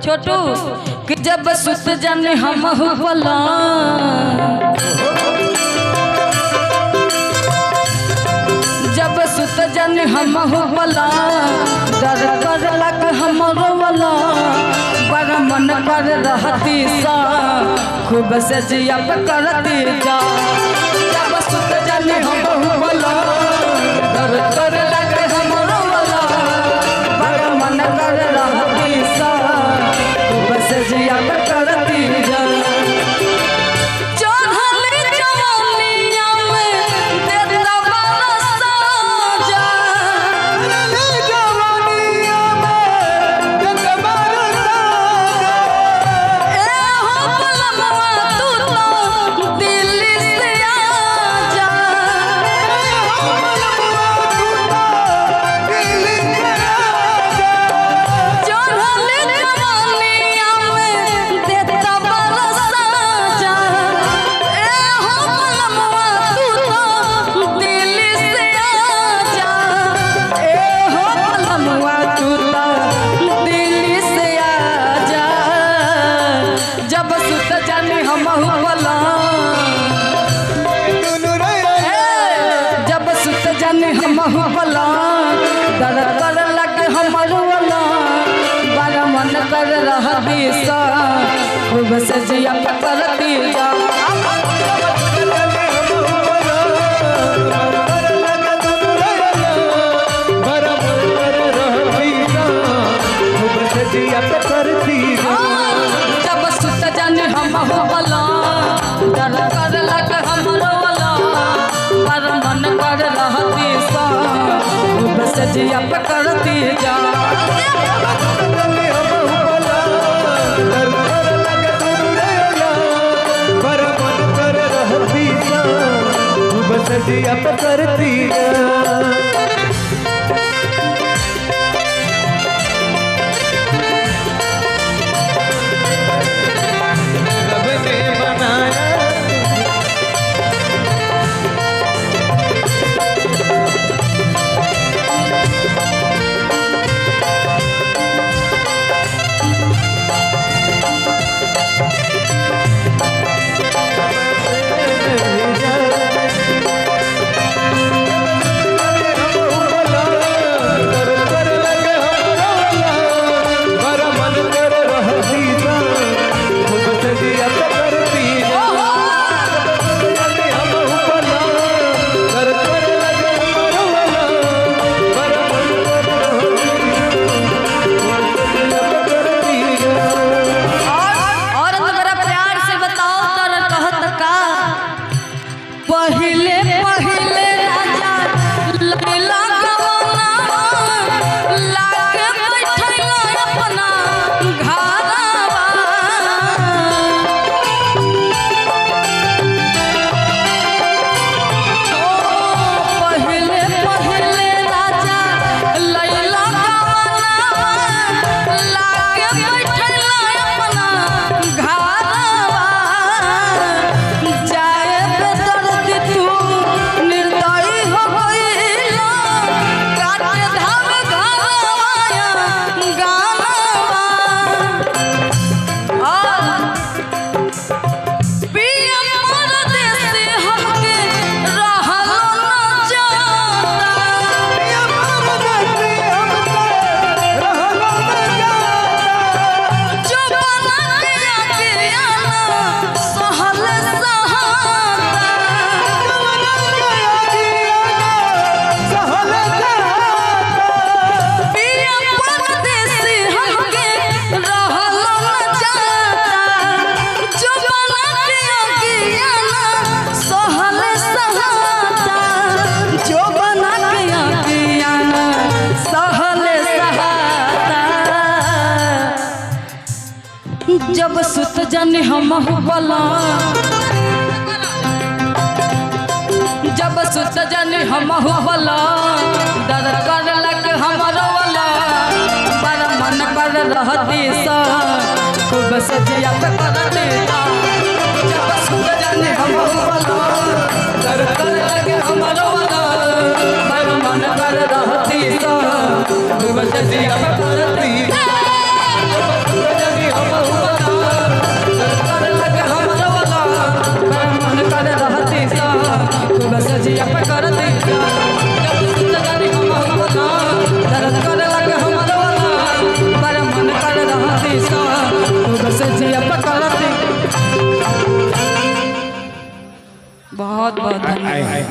छोटू कि जब सुत जाने हम पला जब सुत जाने हम पला डर कर लग हम रोला बड़ा मन कर रहती सा खूब से जिया करती जा जब सुत जाने हम पला डर कर लग हम रोला बड़ा मन कर रहती सा बस जिया करती जा चढ़ल जवानिया में देता बरसा जा जवानिया में देता बरसा ए हो पलमवा तू तो दिल से आ जा ए हो पलमवा तू तो दिल से आ जा चढ़ल डर कर लग हमर वाला बड़ा मन कर रहती सा खूब से जिया करती जा जब सुत जाने हम वाला डर कर लग हमर वाला बड़ा मन कर रहती सा सजिया पकड़ती जा सजिया पकड़ती तू जानी हम बला जब सुत जानी हम बला दर कर लग हमारो वाला बड़ा मन कर रहती सा खूब सजिया पे करती जब सुत जानी हम बला दर कर लग हमारो वाला बड़ा मन कर रहती सा खूब सजिया पे करती सजिया पे करती जब सुत जानी हम बला दर्द कर लगे हमारा वाला बड़ा मन कर रहती सा खूब सजिया पे करती बहुत बहुत धन्यवाद।